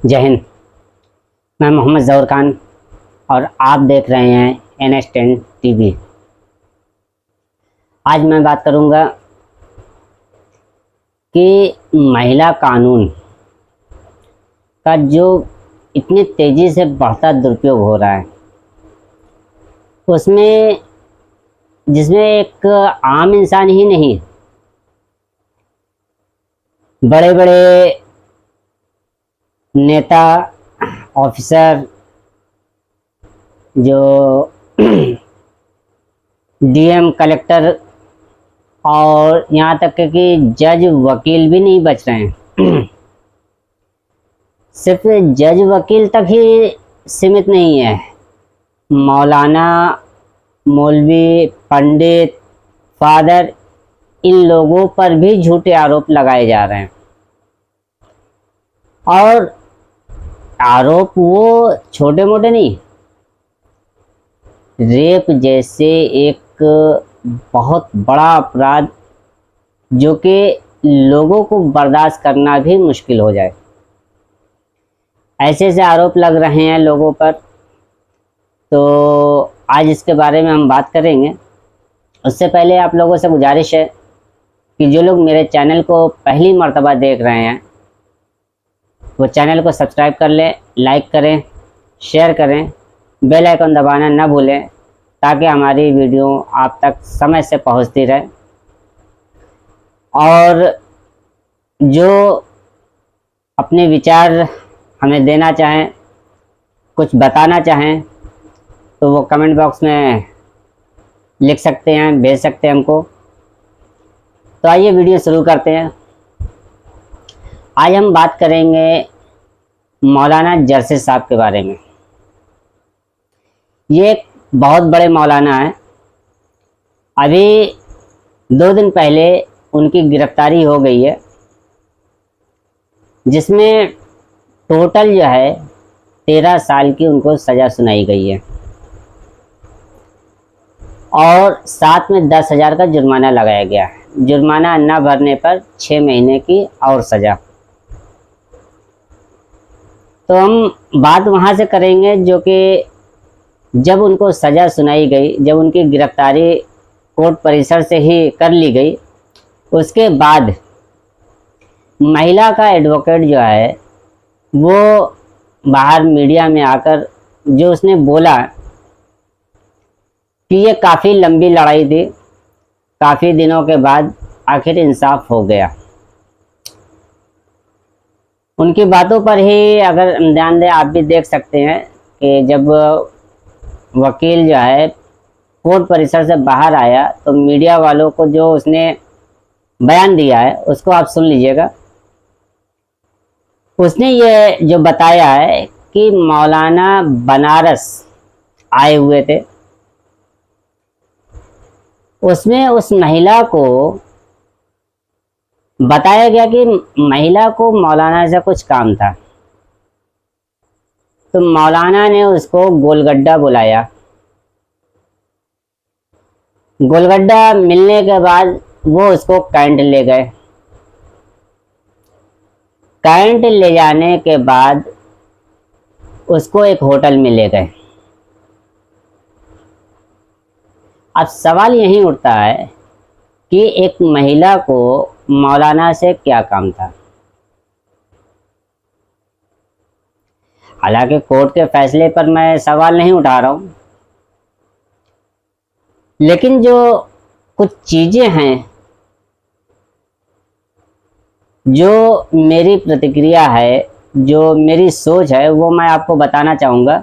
जय हिंद। मैं मोहम्मद ज़हूर खान और आप देख रहे हैं NS10 TV। आज मैं बात करूंगा कि महिला कानून का जो इतनी तेज़ी से बढ़ता दुरुपयोग हो रहा है, उसमें जिसमें एक आम इंसान ही नहीं, बड़े बड़े नेता, ऑफिसर, जो DM, कलेक्टर और यहाँ तक कि जज, वकील भी नहीं बच रहे हैं। सिर्फ जज वकील तक ही सीमित नहीं है, मौलाना, मौलवी, पंडित, फादर, इन लोगों पर भी झूठे आरोप लगाए जा रहे हैं। और आरोप वो छोटे मोटे नहीं, रेप जैसे एक बहुत बड़ा अपराध जो कि लोगों को बर्दाश्त करना भी मुश्किल हो जाए, ऐसे आरोप लग रहे हैं लोगों पर। तो आज इसके बारे में हम बात करेंगे। उससे पहले आप लोगों से गुजारिश है कि जो लोग मेरे चैनल को पहली मर्तबा देख रहे हैं वो चैनल को सब्सक्राइब कर लें, लाइक करें, शेयर करें, बेल आइकन दबाना ना भूलें ताकि हमारी वीडियो आप तक समय से पहुंचती रहे। और जो अपने विचार हमें देना चाहें, कुछ बताना चाहें, तो वो कमेंट बॉक्स में लिख सकते हैं, भेज सकते हैं हमको। तो आइए वीडियो शुरू करते हैं। आज हम बात करेंगे मौलाना जरसी साहब के बारे में। ये एक बहुत बड़े मौलाना है। अभी 2 दिन पहले उनकी गिरफ्तारी हो गई है, जिसमें टोटल जो है 13 साल की उनको सज़ा सुनाई गई है और साथ में 10,000 का जुर्माना लगाया गया है। जुर्माना न भरने पर 6 महीने की और सज़ा। तो हम बात वहाँ से करेंगे जो कि जब उनको सज़ा सुनाई गई, जब उनकी गिरफ्तारी कोर्ट परिसर से ही कर ली गई, उसके बाद महिला का एडवोकेट जो है वो बाहर मीडिया में आकर जो उसने बोला कि ये काफ़ी लंबी लड़ाई थी, काफ़ी दिनों के बाद आखिर इंसाफ हो गया। उनकी बातों पर ही अगर हम ध्यान दें, आप भी देख सकते हैं कि जब वकील जो है कोर्ट परिसर से बाहर आया तो मीडिया वालों को जो उसने बयान दिया है उसको आप सुन लीजिएगा। उसने ये जो बताया है कि मौलाना बनारस आए हुए थे, उसमें उस महिला को बताया गया कि महिला को मौलाना से कुछ काम था, तो मौलाना ने उसको गोलगड्डा बुलाया। गोलगड्डा मिलने के बाद वो उसको कैंट ले गए। कैंट ले जाने के बाद उसको एक होटल में ले गए। अब सवाल यही उठता है कि एक महिला को मौलाना से क्या काम था। हालांकि कोर्ट के फैसले पर मैं सवाल नहीं उठा रहा हूँ, लेकिन जो कुछ चीज़ें हैं, जो मेरी प्रतिक्रिया है, जो मेरी सोच है, वो मैं आपको बताना चाहूँगा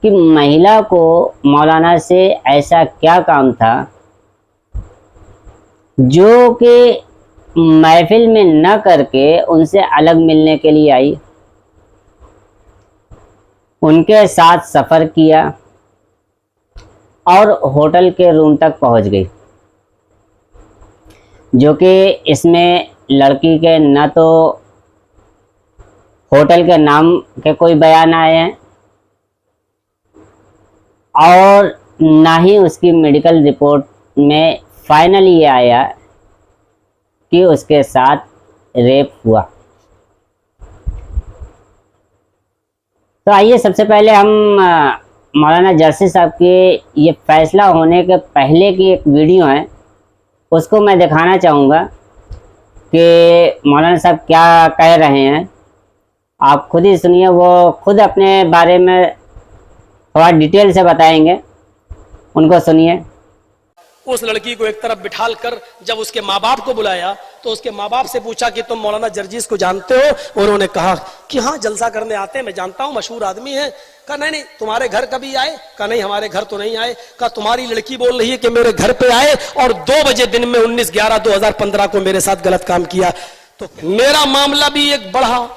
कि महिला को मौलाना से ऐसा क्या काम था जो कि महफिल में न करके उनसे अलग मिलने के लिए आई, उनके साथ सफ़र किया और होटल के रूम तक पहुंच गई। जो कि इसमें लड़की के न तो होटल के नाम के कोई बयान आए हैं और ना ही उसकी मेडिकल रिपोर्ट में फाइनल ये आया कि उसके साथ रेप हुआ। तो आइए सबसे पहले हम मौलाना जर्सी साहब के ये फैसला होने के पहले की एक वीडियो है, उसको मैं दिखाना चाहूँगा कि मौलाना साहब क्या कह रहे हैं। आप खुद ही सुनिए, वो खुद अपने बारे में थोड़ा डिटेल से बताएंगे, उनको सुनिए। उस लड़की को एक तरफ बिठाल कर जब उसके माँ बाप को बुलाया तो उसके माँ बाप से पूछा कि तुम मौलाना जर्जीस को जानते हो? उन्होंने कहा कि हाँ, जलसा करने आते हैं, मैं जानता हूँ, मशहूर आदमी है। कहा नहीं, तुम्हारे घर कभी आए? कहा नहीं, हमारे घर तो नहीं आए। कहा तुम्हारी लड़की बोल रही है कि मेरे घर पे आए और 2 बजे दिन में 19/11/2015 को मेरे साथ गलत काम किया। तो मेरा मामला भी एक बढ़ा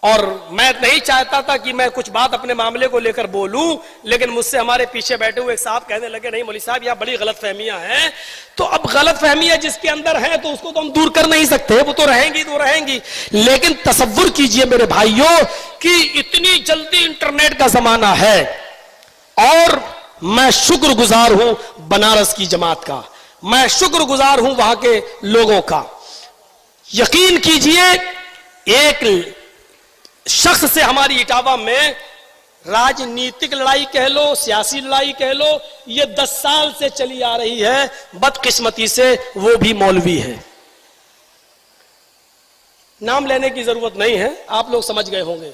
और मैं नहीं चाहता था कि मैं कुछ बात अपने मामले को लेकर बोलूं, लेकिन मुझसे हमारे पीछे बैठे हुए एक साहब कहने लगे, नहीं मौलवी साहब, यहाँ बड़ी गलतफहमियां हैं। तो अब गलतफहमियां जिसके अंदर हैं तो उसको तो हम दूर कर नहीं सकते, वो तो रहेंगी तो रहेंगी। लेकिन तसव्वुर कीजिए मेरे भाइयों कि इतनी जल्दी इंटरनेट का जमाना है और मैं शुक्रगुजार हूं बनारस की जमात का, मैं शुक्रगुजार हूं वहां के लोगों का। यकीन कीजिए, एक शख्स से हमारी इटावा में राजनीतिक लड़ाई कह लो, सियासी लड़ाई कह लो, ये 10 साल से चली आ रही है। बदकिस्मती से वो भी मौलवी है। नाम लेने की जरूरत नहीं है, आप लोग समझ गए होंगे।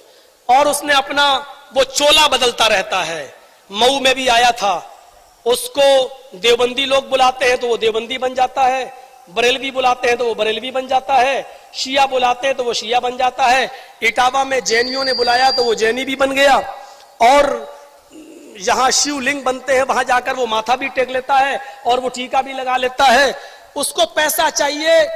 और उसने अपना वो चोला बदलता रहता है। मऊ में भी आया था, उसको देवबंदी लोग बुलाते हैं तो वो देवबंदी बन जाता है, बरेलवी बुलाते हैं तो वो बरेलवी बन जाता है, शिया बुलाते हैं तो वो शिया बन जाता है। इटावा में जैनियों ने बुलाया तो वो जैनी भी बन गया। और जहां शिवलिंग बनते हैं वहां जाकर वो माथा भी टेक लेता है और वो टीका भी लगा लेता है। उसको पैसा चाहिए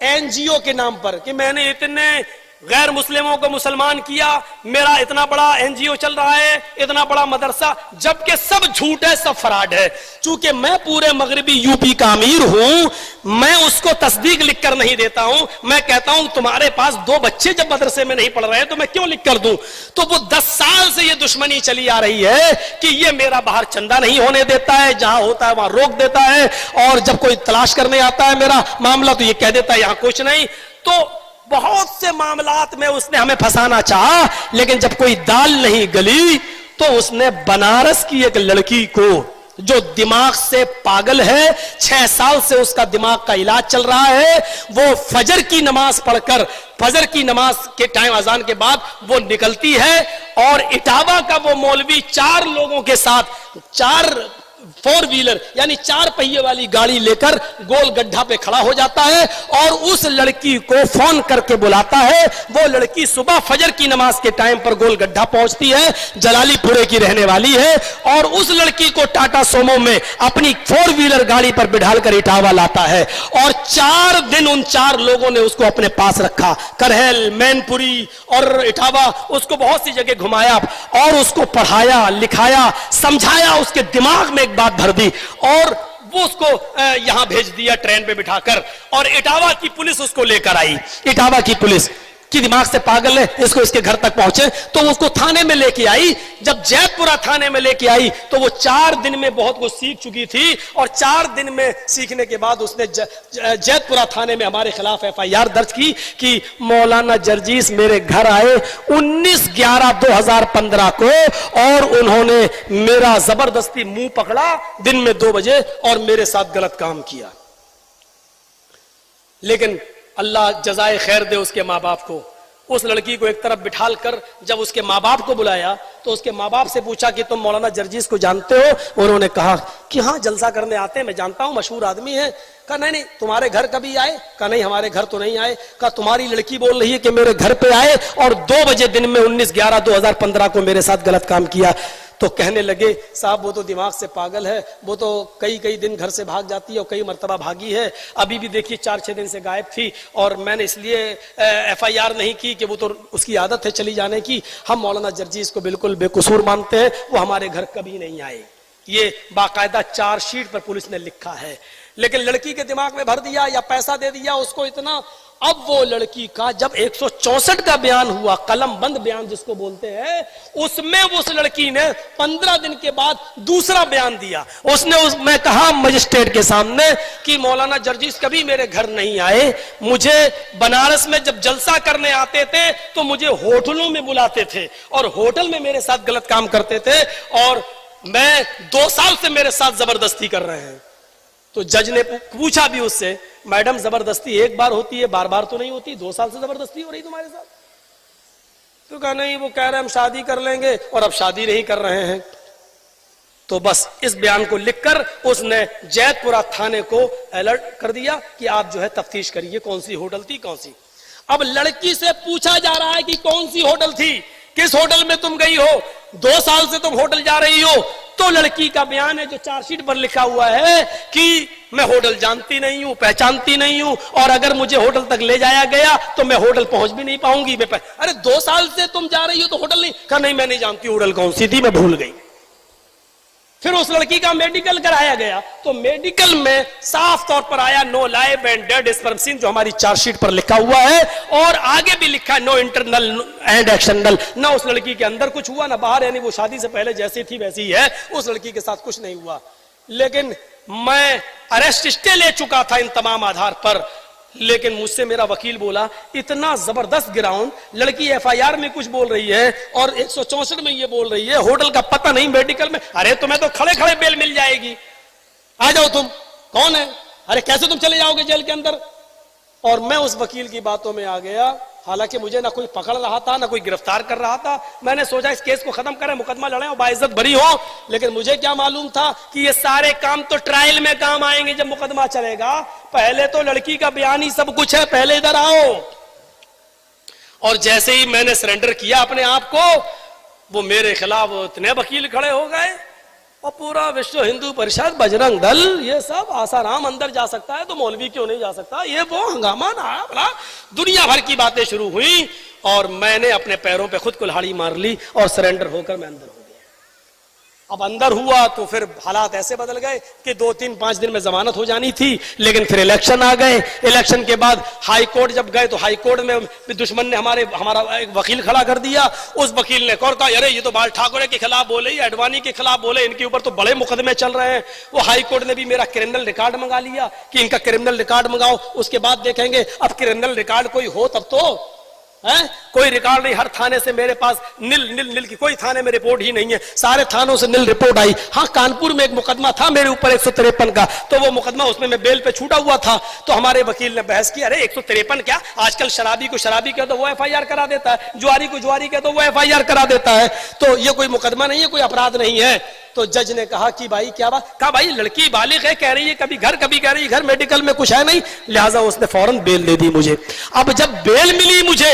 एनजीओ के नाम पर कि मैंने इतने गैर मुस्लिमों को मुसलमान किया, मेरा इतना बड़ा एनजीओ चल रहा है, इतना बड़ा मदरसा, जबकि सब झूठ है, सब फराड है। चूंकि मैं पूरे मगरबी यूपी का अमीर हूं, मैं उसको तस्दीक लिख कर नहीं देता हूं। मैं कहता हूं तुम्हारे पास 2 बच्चे जब मदरसे में नहीं पढ़ रहे तो मैं क्यों लिख कर दूं? तो वो 10 साल से ये दुश्मनी चली आ रही है कि ये मेरा बाहर चंदा नहीं होने देता है, जहां होता है वहां रोक देता है, और जब कोई तलाश करने आता है मेरा मामला तो ये कह देता है यहां कुछ नहीं। तो बहुत से मामलात में उसने हमें फंसाना चाहा, लेकिन जब कोई दाल नहीं गली तो उसने बनारस की एक लड़की को, जो दिमाग से पागल है, 6 साल से उसका दिमाग का इलाज चल रहा है, वो फजर की नमाज पढ़कर, फजर की नमाज के टाइम अजान के बाद वो निकलती है और इटावा का वो मौलवी 4 लोगों के साथ 4 4 व्हीलर यानी 4 पहिए वाली गाड़ी लेकर गोल गड्ढा पे खड़ा हो जाता है और उस लड़की को फोन करके बुलाता है। वो लड़की सुबह फजर की नमाज के टाइम पर गोल गड्ढा पहुंचती है, जलालीपुरे की रहने वाली है, और उस लड़की को टाटा सोमो में अपनी 4 व्हीलर गाड़ी पर बिठालकर इटावा लाता है। और 4 दिन उन 4 लोगों ने उसको अपने पास रखा, करहल, मैनपुरी और इटावा, उसको बहुत सी जगह घुमाया और उसको पढ़ाया, लिखाया, समझाया, उसके दिमाग में बात भर दी और वो उसको यहां भेज दिया ट्रेन पे बिठाकर। और इटावा की पुलिस उसको लेकर आई। इटावा की पुलिस की दिमाग से पागल है, इसको इसके घर तक पहुंचे तो उसको थाने में लेके आई। जब जैतपुरा थाने में लेके आई तो वो 4 दिन में बहुत कुछ सीख चुकी थी और 4 दिन में सीखने के बाद उसने जैतपुरा थाने में हमारे खिलाफ FIR दर्ज की कि मौलाना जर्जीस मेरे घर आए 19/11/2015 को और उन्होंने मेरा जबरदस्ती मुंह पकड़ा दिन में 2 बजे और मेरे साथ गलत काम किया। लेकिन अल्लाह जजाए खैर दे उसके माँ बाप को। उस लड़की को एक तरफ बिठाल कर जब उसके माँ बाप को बुलाया तो उसके माँ बाप से पूछा कि तुम मौलाना जर्जीस को जानते हो? उन्होंने कहा कि हाँ, जलसा करने आते हैं, मैं जानता हूँ, मशहूर आदमी है। कहा नहीं, तुम्हारे घर कभी आए? कहा नहीं, हमारे घर तो नहीं आए। कहा तुम्हारी लड़की बोल रही है कि मेरे घर पे आए और 2 बजे दिन में 19/11/2015 को मेरे साथ गलत काम किया। तो कहने लगे साहब वो तो दिमाग से पागल है, वो तो कई दिन घर से भाग जाती है और कई मर्तबा भागी है। अभी भी देखिए 4-6 दिन से गायब थी और मैंने इसलिए FIR नहीं की कि वो तो उसकी आदत है चली जाने की। हम मौलाना जर्जीस को बिल्कुल बेकसूर मानते हैं, वो हमारे घर कभी नहीं आए। ये बाकायदा चार्जशीट पर पुलिस ने लिखा है। लेकिन लड़की के दिमाग में भर दिया या पैसा दे दिया उसको इतना, अब वो लड़की का जब 164 का बयान हुआ, कलम बंद बयान जिसको बोलते हैं, उसमें उस लड़की ने 15 दिन के बाद दूसरा बयान दिया। उसने कहा मजिस्ट्रेट के सामने कि मौलाना जर्जीस कभी मेरे घर नहीं आए, मुझे बनारस में जब जलसा करने आते थे तो मुझे होटलों में बुलाते थे और होटल में मेरे साथ गलत काम करते थे और मैं 2 साल से मेरे साथ जबरदस्ती कर रहे हैं। तो जज ने पूछा भी उससे, मैडम जबरदस्ती एक बार होती है, बार बार तो नहीं होती, 2 साल से जबरदस्ती हो रही तुम्हारे साथ? तो कहा नहीं, वो कह रहे हम शादी कर लेंगे और अब शादी नहीं कर रहे हैं। तो बस इस बयान को लिखकर उसने जैतपुरा थाने को अलर्ट कर दिया कि आप जो है तफ्तीश करिए कौन सी होटल थी, कौन सी। अब लड़की से पूछा जा रहा है कि कौन सी होटल थी, किस होटल में तुम गई हो, 2 साल से तुम होटल जा रही हो। तो लड़की का बयान है जो चार्जशीट पर लिखा हुआ है कि मैं होटल जानती नहीं हूं, पहचानती नहीं हूं और अगर मुझे होटल तक ले जाया गया तो मैं होटल पहुंच भी नहीं पाऊंगी। अरे 2 साल से तुम जा रही हो तो होटल नहीं? कहा नहीं मैं नहीं जानती होटल कौन सी थी, मैं भूल गई। फिर उस लड़की का मेडिकल कराया गया तो मेडिकल में साफ तौर पर आया no live and dead sperm seen, जो हमारी चार्जशीट पर लिखा हुआ है और आगे भी लिखा है नो इंटरनल एंड एक्सटर्नल। ना उस लड़की के अंदर कुछ हुआ ना बाहर, यानी वो शादी से पहले जैसी थी वैसी ही है, उस लड़की के साथ कुछ नहीं हुआ। लेकिन मैं अरेस्ट स्टे ले चुका था इन तमाम आधार पर, लेकिन मुझसे मेरा वकील बोला इतना जबरदस्त ग्राउंड, लड़की एफआईआर में कुछ बोल रही है और 164 में ये बोल रही है, होटल का पता नहीं, मेडिकल में। अरे तुम्हें तो खड़े खड़े बेल मिल जाएगी, आ जाओ तुम। कौन है? अरे कैसे तुम चले जाओगे जेल के अंदर? और मैं उस वकील की बातों में आ गया, हालांकि मुझे ना कोई पकड़ रहा था ना कोई गिरफ्तार कर रहा था। मैंने सोचा इस केस को खत्म करें, मुकदमा लड़ें और बाइज्जत बरी हो। लेकिन मुझे क्या मालूम था कि ये सारे काम तो ट्रायल में काम आएंगे जब मुकदमा चलेगा। पहले तो लड़की का बयान ही सब कुछ है, पहले इधर आओ। और जैसे ही मैंने सरेंडर किया अपने आप को, वो मेरे खिलाफ इतने वकील खड़े हो गए और पूरा विश्व हिंदू परिषद, बजरंग दल, ये सब आसाराम अंदर जा सकता है तो मौलवी क्यों नहीं जा सकता, ये वो हंगामा ना, दुनिया भर की बातें शुरू हुई और मैंने अपने पैरों पे खुद कुल्हाड़ी मार ली और सरेंडर होकर मैं अंदर हो गया। अब अंदर हुआ तो फिर हालात ऐसे बदल गए कि 2, 3, 5 दिन में जमानत हो जानी थी, लेकिन फिर इलेक्शन आ गए। इलेक्शन के बाद हाई कोर्ट जब गए तो हाई कोर्ट में भी दुश्मन ने हमारा एक वकील खड़ा कर दिया। उस वकील ने कहा अरे ये तो बाल ठाकरे के खिलाफ बोले, अडवाणी के खिलाफ बोले, इनके ऊपर तो बड़े मुकदमे चल रहे हैं। वो हाई कोर्ट ने भी मेरा क्रिमिनल रिकॉर्ड मंगा लिया कि इनका क्रिमिनल रिकॉर्ड मंगाओ, उसके बाद देखेंगे। अब क्रिमिनल रिकॉर्ड कोई हो तब तो है, कोई रिकॉर्ड नहीं। हर थाने से मेरे पास नील की कोई थाने में रिपोर्ट ही नहीं है, सारे थानों से नील रिपोर्ट आई। हाँ, कानपुर में एक मुकदमा था मेरे ऊपर 153 का, तो वो मुकदमा उसमें मैं बेल पे छूटा हुआ था। तो हमारे वकील ने बहस की, अरे 153 क्या, आजकल शराबी को शराबी कह तो वो एफआईआर करा देता है, जुआरी को जुआरी कह तो वो एफआईआर करा देता है, तो ये कोई मुकदमा नहीं है, कोई अपराध नहीं है। तो जज ने कहा कि भाई क्या बात, कहा भाई लड़की बालिग है, कह रही है कभी घर कभी कह रही है घर, मेडिकल में कुछ है नहीं, लिहाजा उसने फौरन बेल दे दी मुझे। अब जब बेल मिली मुझे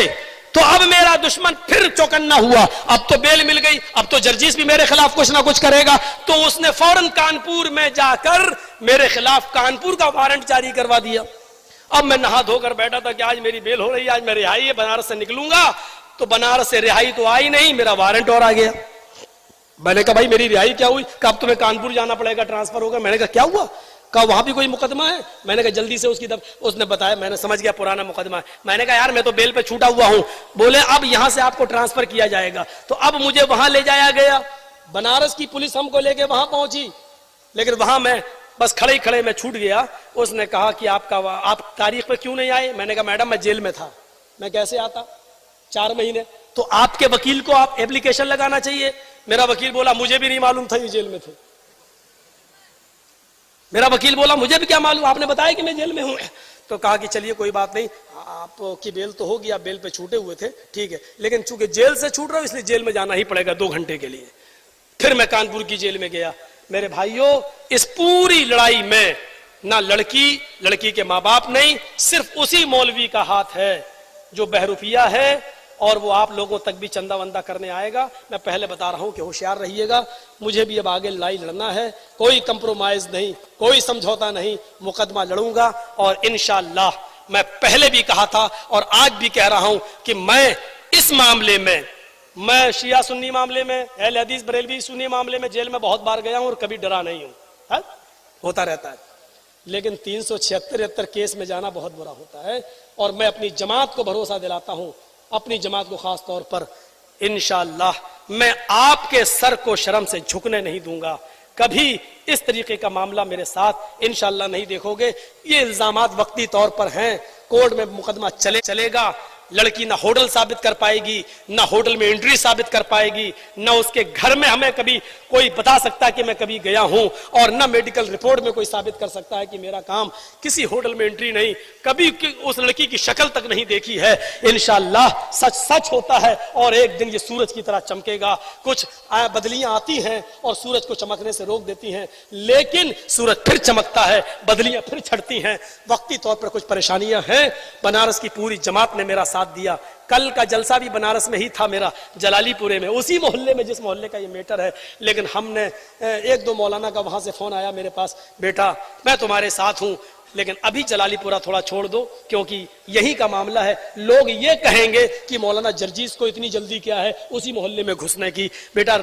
तो अब मेरा दुश्मन फिर चौकन्ना हुआ। अब तो बेल मिल गई, अब तो जर्जीस भी मेरे खिलाफ कुछ ना कुछ करेगा। तो उसने फौरन कानपुर में जाकर मेरे खिलाफ कानपुर का वारंट जारी करवा दिया। अब मैं नहा धोकर बैठा था कि आज मेरी बेल हो रही है, आज मैं रिहाई है, बनारस से निकलूंगा। तो बनारस से रिहाई तो आई नहीं, मेरा वारंट और आ गया। मैंने कहा भाई मेरी रिहाई क्या हुई? कब तुम्हें कानपुर जाना पड़ेगा, ट्रांसफर होगा। मैंने कहा क्या हुआ? कहा वहां भी कोई मुकदमा है। मैंने कहा जल्दी से उसने बताया, मैंने समझ गया पुराना मुकदमा है। मैंने कहा यार मैं तो बेल पे छूटा हुआ हूं। बोले अब यहां से आपको ट्रांसफर किया जाएगा। तो अब मुझे वहां ले जाया गया, बनारस की पुलिस हमको लेके वहां पहुंची, लेकिन वहां मैं बस खड़े ही खड़े मैं छूट गया। उसने कहा कि आप तारीख पे क्यों नहीं आए? मैंने कहा मैडम मैं जेल में था, मैं कैसे आता 4 महीने। तो आपके वकील को आप एप्लीकेशन लगाना चाहिए। मेरा वकील बोला मुझे भी नहीं मालूम था ये जेल में थे। मेरा वकील बोला मुझे भी क्या मालूम, आपने बताया कि मैं जेल में हूं। तो कहा कि चलिए कोई बात नहीं, आपकी बेल तो होगी, आप बेल पे छूटे हुए थे, ठीक है, लेकिन चूंकि जेल से छूट रहा हूं इसलिए जेल में जाना ही पड़ेगा 2 घंटे के लिए। फिर मैं कानपुर की जेल में गया। मेरे भाइयों, इस पूरी लड़ाई में ना लड़की के माँ बाप नहीं, सिर्फ उसी मौलवी का हाथ है जो बहरूपिया है और वो आप लोगों तक भी चंदा वंदा करने आएगा। मैं पहले बता रहा हूं कि होशियार रहिएगा, मुझे भी अब आगे लड़ाई लड़ना है, कोई कंप्रोमाइज नहीं, कोई समझौता नहीं, मुकदमा लड़ूंगा। और इंशाअल्लाह मैं पहले भी कहा था और आज भी कह रहा हूं कि मैं इस मामले में, मैं शिया सुन्नी मामले में, अहले हदीस बरेलवी सुन्नी मामले में जेल में बहुत बार गया हूं और कभी डरा नहीं हूं, है? होता रहता है। लेकिन 376-73 केस में जाना बहुत बुरा होता है और मैं अपनी जमात को भरोसा दिलाता हूं, अपनी जमात को खास तौर पर, इंशाअल्लाह मैं आपके सर को शर्म से झुकने नहीं दूंगा। कभी इस तरीके का मामला मेरे साथ इंशाअल्लाह नहीं देखोगे। ये इल्जामात वक्ती तौर पर हैं, कोर्ट में मुकदमा चलेगा, लड़की ना होटल साबित कर पाएगी, ना होटल में एंट्री साबित कर पाएगी, ना उसके घर में हमें कभी कोई बता सकता है कि मैं कभी गया हूं, और ना मेडिकल रिपोर्ट में कोई साबित कर सकता है कि मेरा काम किसी होटल में एंट्री नहीं, कभी उस लड़की की शक्ल तक नहीं देखी है। इंशाअल्लाह सच सच होता है और एक दिन ये सूरज की तरह चमकेगा। कुछ बदलियां आती हैं और सूरज को चमकने से रोक देती हैं, लेकिन सूरज फिर चमकता है, बदलियां फिर छटती हैं। वक्ती तौर पर कुछ परेशानियां हैं। बनारस की पूरी जमात ने मेरा साथ दिया। कल का जलसा भी बनारस में ही था मेरा, जलालीपुरे में, उसी मोहल्ले में जिस मोहल्ले का ये मैटर है। लेकिन हमने एक दो मौलाना का वहां से फोन आया मेरे पास, बेटा मैं तुम्हारे साथ हूं, लेकिन अभी जलालीपुरा थोड़ा छोड़ दो क्योंकि यही का मामला है। लोग ये कहेंगे कि मौलाना जर्जीस को इतनी जल्दी क्या है उसी मोहल्ले में घुसने की। बेटा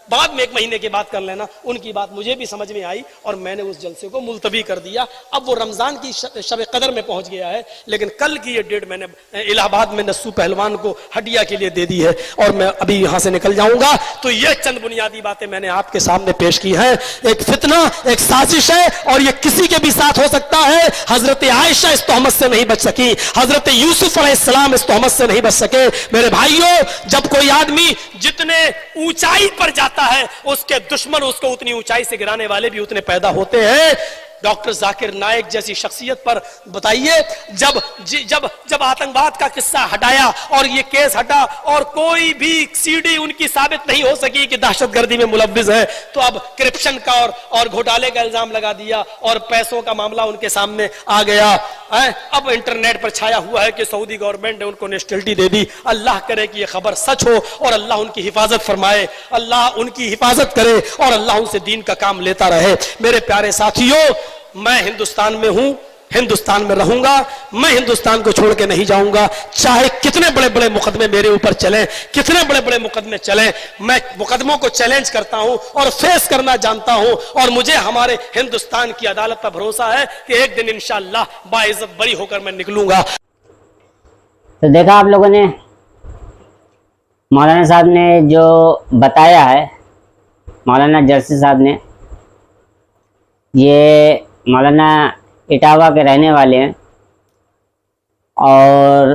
बाद में 1 महीने की बात कर लेना। उनकी बात मुझे भी समझ में आई और मैंने उस जलसे को मुलतवी कर दिया। अब वो रमजान की शब कदर में पहुंच गया है, लेकिन कल की ये डेट मैंने इलाहाबाद में नस्सू पहलवान को हड्डिया के लिए दे दी है और मैं अभी यहां से निकल जाऊंगा। तो ये चंद बुनियादी बातें मैंने आपके सामने पेश की हैं। एक फितना, एक साजिश है और ये किसी के भी साथ हो सकता है। हजरत आयशा इस तोहमत से नहीं बच सकी, हजरत यूसुफ अलैहिस्सलाम इस तोहमत से नहीं बच सके। मेरे भाइयों, जब कोई आदमी जितने ऊंचाई पर जाता है उसके दुश्मन उसको उतनी ऊंचाई से गिराने वाले भी उतने पैदा होते हैं। डॉक्टर जाकिर नाइक जैसी शख्सियत पर बताइए, जब आतंकवाद का किस्सा हटाया और ये केस हटा और कोई भी सीडी उनकी साबित नहीं हो सकी कि दहशतगर्दी में मुलव्विस है, तो अब करप्शन का और घोटाले का इल्जाम लगा दिया और पैसों का मामला उनके सामने आ गया है। अब इंटरनेट पर छाया हुआ है कि सऊदी गवर्नमेंट ने उनको नेशनलिटी दे दी। अल्लाह करे कि ये खबर सच हो और अल्लाह उनकी हिफाजत फरमाए, अल्लाह उनकी हिफाजत करे और अल्लाह उनसे दीन का काम लेता रहे। मेरे प्यारे साथियों, मैं हिंदुस्तान में हूं, हिंदुस्तान में रहूंगा, मैं हिंदुस्तान को छोड़ के नहीं जाऊंगा। चाहे कितने बड़े बड़े मुकदमे मेरे ऊपर चलें, कितने बड़े बड़े मुकदमे चलें, मैं मुकदमों को चैलेंज करता हूं और फेस करना जानता हूं। और मुझे हमारे हिंदुस्तान की अदालत पर भरोसा है कि एक दिन इंशाअल्लाह बाइज्जत बरी होकर मैं निकलूंगा। तो देखा आप लोगों ने, मौलाना साहब ने जो बताया है, मौलाना जर्सी साहब ने, ये मौलाना इटावा के रहने वाले हैं और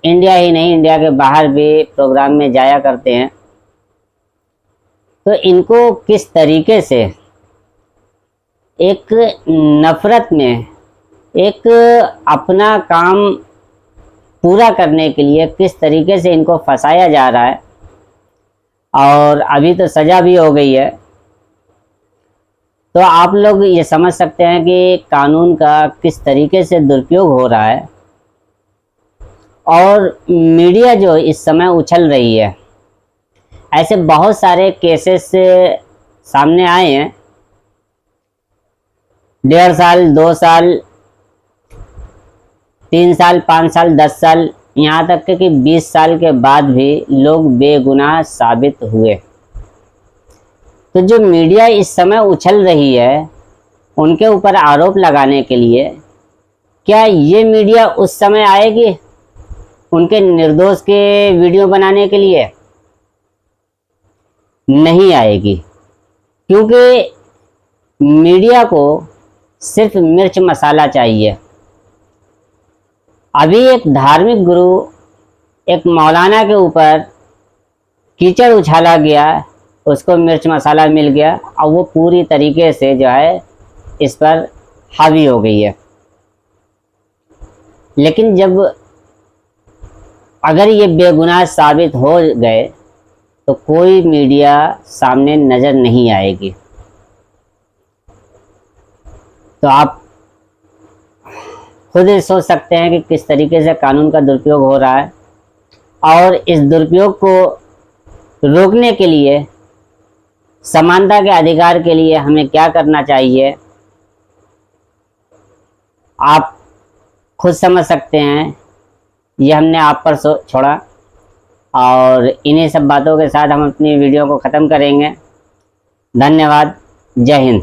इंडिया ही नहीं, इंडिया के बाहर भी प्रोग्राम में जाया करते हैं। तो इनको किस तरीके से एक नफ़रत में, एक अपना काम पूरा करने के लिए किस तरीके से इनको फंसाया जा रहा है, और अभी तो सज़ा भी हो गई है। तो आप लोग ये समझ सकते हैं कि कानून का किस तरीके से दुरुपयोग हो रहा है। और मीडिया जो इस समय उछल रही है, ऐसे बहुत सारे केसेस सामने आए हैं। 1.5 साल, 2 साल, 3 साल, 5 साल, 10 साल, यहाँ तक कि 20 साल के बाद भी लोग बेगुनाह साबित हुए। तो जो मीडिया इस समय उछल रही है उनके ऊपर आरोप लगाने के लिए, क्या ये मीडिया उस समय आएगी उनके निर्दोष के वीडियो बनाने के लिए? नहीं आएगी, क्योंकि मीडिया को सिर्फ मिर्च मसाला चाहिए। अभी एक धार्मिक गुरु, एक मौलाना के ऊपर कीचड़ उछाला गया, उसको मिर्च मसाला मिल गया और वो पूरी तरीके से जो है इस पर हावी हो गई है। लेकिन जब अगर ये बेगुनाह साबित हो गए तो कोई मीडिया सामने नज़र नहीं आएगी। तो आप खुद ही सोच सकते हैं कि किस तरीके से कानून का दुरुपयोग हो रहा है, और इस दुरुपयोग को रोकने के लिए, समानता के अधिकार के लिए हमें क्या करना चाहिए, आप खुद समझ सकते हैं। ये हमने आप पर छोड़ा और इन्हीं सब बातों के साथ हम अपनी वीडियो को ख़त्म करेंगे। धन्यवाद। जय हिंद।